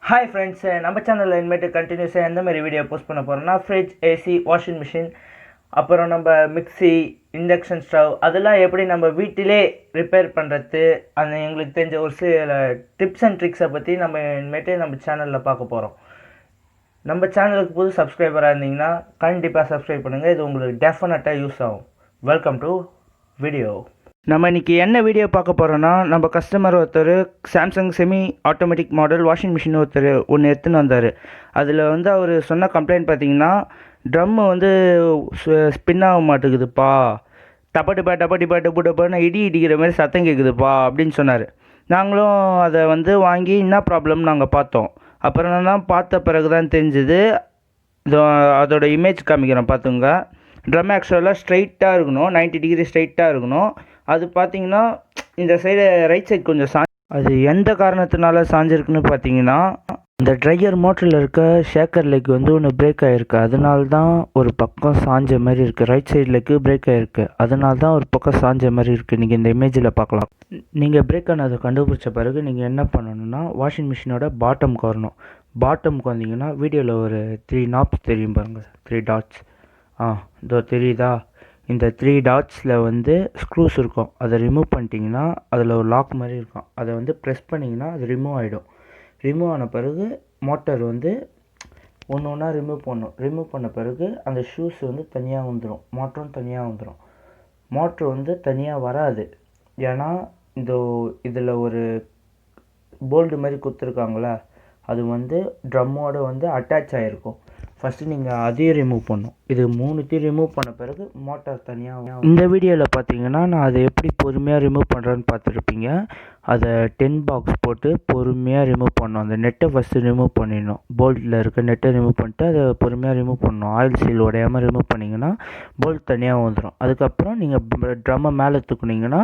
Hi friends, நம்ம சேனலில் இனிமேட்டு கண்டினியூஸாக எந்த மாதிரி வீடியோ போஸ்ட் பண்ண போகிறோம்னா ஃப்ரிட்ஜ், ஏசி, வாஷிங் மிஷின், அப்புறம் நம்ம மிக்ஸி, இண்டக்ஷன் ஸ்டவ் அதெல்லாம் எப்படி நம்ம வீட்டிலே ரிப்பேர் பண்ணுறது, அந்த எங்களுக்கு தெரிஞ்ச ஒரு சில டிப்ஸ் அண்ட் ட்ரிக்ஸை பற்றி நம்ம இனிமேட்டு நம்ம சேனலில் பார்க்க போகிறோம். நம்ம சேனலுக்கு புது சப்ஸ்கிரைபராக இருந்தீங்கன்னா கண்டிப்பாக சப்ஸ்கிரைப் பண்ணுங்கள். இது உங்களுக்கு டெஃபினட்டாக யூஸ் ஆகும். Welcome to video. நம்ம இன்றைக்கி என்ன வீடியோ பார்க்க போகிறோன்னா, நம்ம கஸ்டமர் ஒருத்தர் Samsung semi automatic model washing machine ஒருத்தர் ஒன்று எடுத்துன்னு வந்தார். அதில் அவர் சொன்ன கம்ப்ளைண்ட் பார்த்திங்கன்னா, ட்ரம்மு ஸ்பின் ஆக மாட்டேங்குதுப்பா, டப்பா டப்புன்னு இடி இடிக்கிற மாதிரி சத்தம் கேட்குதுப்பா அப்படின்னு சொன்னார். நாங்களும் அதை வாங்கி என்ன ப்ராப்ளம்னு நாங்கள் பார்த்தோம். அப்புறம் தான் பார்த்த பிறகு தான் தெரிஞ்சுது. அதோட இமேஜ் காமிக்கிறோம் பார்த்துங்க. ட்ரம் ஆக்சுவலாக ஸ்ட்ரைட்டாக இருக்கணும், 90 டிகிரி ஸ்ட்ரைட்டாக இருக்கணும். அது பார்த்தீங்கன்னா இந்த சைடு ரைட் சைடு கொஞ்சம் அது எந்த காரணத்தினால சாஞ்சிருக்குன்னு பார்த்தீங்கன்னா, இந்த ட்ரையர் மோட்டரில் இருக்க ஷேக்கர் லெக் ஒன்று பிரேக் ஆகிருக்கு. அதனால தான் ஒரு பக்கம் சாஞ்ச மாதிரி இருக்குது. ரைட் சைடு லெக்கு பிரேக் ஆகிருக்கு, அதனால தான் ஒரு பக்கம் சாஞ்ச மாதிரி இருக்குது. நீங்கள் இந்த இமேஜில் பார்க்கலாம். நீங்கள் பிரேக் ஆனதை கண்டுபிடிச்ச பிறகு நீங்கள் என்ன பண்ணணுன்னா, வாஷிங் மிஷினோட பாட்டமுக்கு வரணும். பாட்டமுக்கு வந்தீங்கன்னா வீடியோவில் ஒரு 3 நாப்ஸ் தெரியும் பாருங்கள், 3 டாட்ஸ். இதோ தெரியுதா? இந்த 3 டாட்ஸில் ஸ்க்ரூஸ் இருக்கும். அதை ரிமூவ் பண்ணிட்டீங்கன்னா அதில் ஒரு லாக் மாதிரி இருக்கும். அதை ப்ரெஸ் பண்ணிங்கன்னா அது ரிமூவ் ஆகிடும். ரிமூவ் ஆன பிறகு மோட்டர் ஒன்று ஒன்றா ரிமூவ் பண்ணணும். ரிமூவ் பண்ண பிறகு அந்த ஷூஸ் தனியாக வந்துடும், மோட்டரும் தனியாக வந்துடும். மோட்ரு தனியாக வராது. ஏன்னா இதில் ஒரு போல்டு மாதிரி கொடுத்துருக்காங்களே, அது ட்ரம்மோடு அட்டாச் ஆகிருக்கும். ஃபஸ்ட்டு நீங்கள் அதையும் ரிமூவ் பண்ணணும். இது 3த்தையும் ரிமூவ் பண்ண பிறகு மோட்டார் தனியாக. இந்த வீடியோவில் பார்த்தீங்கன்னா நான் அதை எப்படி பொறுமையாக ரிமூவ் பண்ணுறேன்னு பார்த்துருப்பீங்க. அதை 10 பாக்ஸ் போட்டு பொறுமையாக ரிமூவ் பண்ணணும். அந்த நெட்டை ஃபஸ்ட்டு ரிமூவ் பண்ணிடணும். போல்ட்டில் இருக்க நெட்டை ரிமூவ் பண்ணிட்டு அதை பொறுமையாக ரிமூவ் பண்ணணும். ஆயில் சீல் உடையாமல் ரிமூவ் பண்ணிங்கன்னா போல்ட் தனியாக வந்துடும். அதுக்கப்புறம் நீங்கள் ட்ரம்மை மேலே தூக்குனீங்கன்னா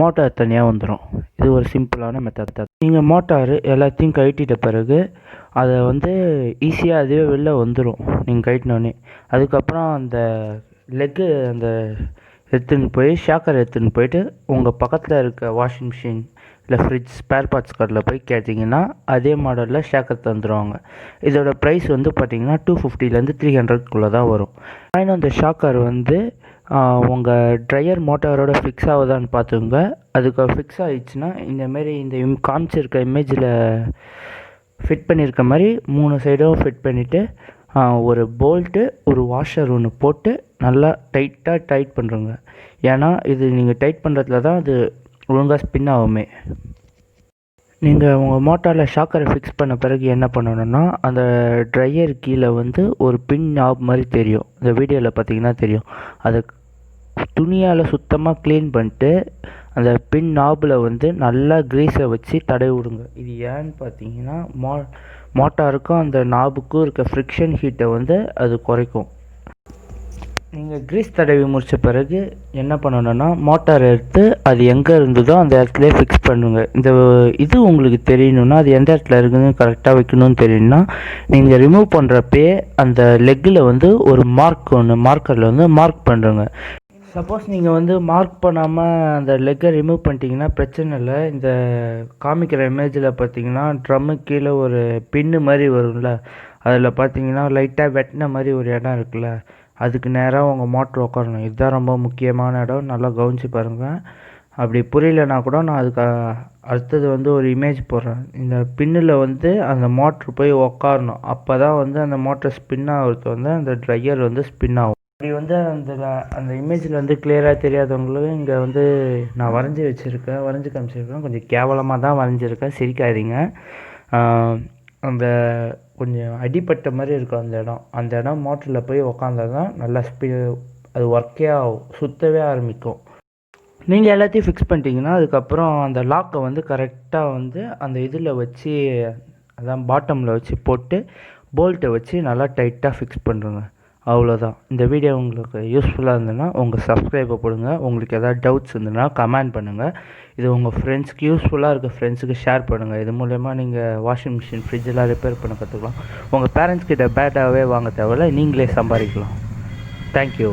மோட்டார் தனியாக வந்துடும். இது ஒரு சிம்பிளான மெத்தட். நீங்கள் மோட்டார் எல்லாத்தையும் கழட்டிட்ட பிறகு அதை ஈஸியாக அதுவே வெளில வந்துடும் நீங்கள் கழட்டினோடனே. அதுக்கப்புறம் அந்த லெக்கு எடுத்துன்னு போய் ஷாக்கர் எடுத்துன்னு போயிட்டு உங்கள் பக்கத்தில் இருக்க வாஷிங் மிஷின் இல்லை ஃப்ரிட்ஜ் ஸ்பேர் பார்ட்ஸ் கடையில் போய் கேட்டிங்கன்னா அதே மாடலில் ஷாக்கர் தந்துடுவாங்க. இதோட ப்ரைஸ் பார்த்தீங்கன்னா 250 300 தான் வரும். ஆனால் அந்த ஷாக்கர் உங்கள் ட்ரையர் மோட்டாரோட ஃபிக்ஸ் ஆகுதான்னு பார்த்துங்க. அதுக்கு ஃபிக்ஸ் ஆகிடுச்சுன்னா இந்தமாரி இந்த காமிச்சிருக்க இமேஜில் ஃபிட் பண்ணியிருக்க மாதிரி 3 சைடும் ஃபிட் பண்ணிவிட்டு ஒரு போல்ட்டு ஒரு வாஷர் ஒன்று போட்டு நல்லா டைட் பண்ணுறோங்க. ஏன்னா இது நீங்கள் டைட் பண்ணுறதுல தான் அது ஒழுங்காக ஸ்பின் ஆகுமே. நீங்கள் உங்கள் மோட்டாரில் ஷாக்கரை ஃபிக்ஸ் பண்ண பிறகு என்ன பண்ணணுன்னா, அந்த ட்ரையர் கீழே ஒரு பின் நாப் மாதிரி தெரியும். இந்த வீடியோவில் பார்த்தீங்கன்னா தெரியும். அதை துணியால் சுத்தமாக க்ளீன் பண்ணிட்டு அந்த பின் நாபில் நல்லா க்ரீஸை வச்சு தடவி விடுங்க. இது ஏன்னு பார்த்தீங்கன்னா மோட்டாருக்கும் அந்த நாபுக்கும் இருக்க ஃப்ரிக்ஷன் ஹீட்டை அது குறைக்கும். நீங்கள் க்ரீஸ் தடவி முடித்த பிறகு என்ன பண்ணணுன்னா, மோட்டார் எடுத்து அது எங்கே இருந்ததோ அந்த இடத்துல ஃபிக்ஸ் பண்ணுங்க. இது உங்களுக்கு தெரியணுன்னா, அது எந்த இடத்துல இருக்குதுன்னு கரெக்டாக வைக்கணும்னு தெரியணுன்னா, நீங்கள் ரிமூவ் பண்ணுறப்பே அந்த லெக்கில் ஒரு மார்க்கரில் மார்க் பண்ணுறங்க. சப்போஸ் நீங்கள் மார்க் பண்ணாமல் அந்த லெக்கை ரிமூவ் பண்ணிட்டீங்கன்னா பிரச்சனை இல்லை. இந்த காமிக்கிற இமேஜில் பார்த்தீங்கன்னா ட்ரம்மு கீழே ஒரு பின்னு மாதிரி வரும்ல, அதில் பார்த்தீங்கன்னா லைட்டாக வெட்டின மாதிரி ஒரு இடம் இருக்குல்ல, அதுக்கு நேராக உங்கள் மோட்ரு உட்காரணும். இதுதான் ரொம்ப முக்கியமான இடம். நல்லா கவனித்து பாருங்கள். அப்படி புரியலனா கூட நான் அதுக்கு அடுத்தது ஒரு இமேஜ் போடுறேன். இந்த பின்னில் அந்த மோட்ரு போய் உட்காரணும். அப்போ தான் அந்த மோட்ரு ஸ்பின் ஆகிறது அந்த ட்ரையர் ஸ்பின் ஆகும். அப்படி அந்த இமேஜில் கிளியராக தெரியாதவங்களுக்கு இங்கே நான் வரைஞ்சி காமிச்சிருக்கேன். கொஞ்சம் கேவலமாக தான் வரைஞ்சிருக்கேன், சிரிக்காதீங்க. அந்த கொஞ்சம் அடிப்பட்ட மாதிரி இருக்கும் அந்த இடம் மோட்டரில் போய் உக்காந்தா தான் நல்லா அது ஒர்க்கே ஆகும், சுற்றவே ஆரம்பிக்கும். நீங்கள் எல்லாத்தையும் ஃபிக்ஸ் பண்ணிட்டீங்கன்னா அதுக்கப்புறம் அந்த லாக்கை கரெக்டாக அந்த இதில் வச்சு, அதான் பாட்டமில் வச்சு போட்டு போல்ட்டை வச்சு நல்லா டைட்டாக ஃபிக்ஸ் பண்ணுறோங்க. அவ்வளோதான். இந்த வீடியோ உங்களுக்கு யூஸ்ஃபுல்லாக இருந்ததுன்னா உங்கள் சப்ஸ்கிரைபை போடுங்க. உங்களுக்கு எதாவது டவுட்ஸ் இருந்ததுன்னா கமெண்ட் பண்ணுங்கள். இது உங்கள் ஃப்ரெண்ட்ஸ்க்கு யூஸ்ஃபுல்லாக இருக்க ஃப்ரெண்ட்ஸுக்கு ஷேர் பண்ணுங்கள். இது மூலயமா நீங்கள் வாஷிங் மிஷின், ஃப்ரிட்ஜெல்லாம் ரிப்பேர் பண்ண கற்றுக்கலாம். உங்கள் பேரண்ட்ஸ் கிட்ட பேட்டாகவே வாங்க தேவையில்ல, நீங்களே சம்பாதிக்கலாம். தேங்க்யூ.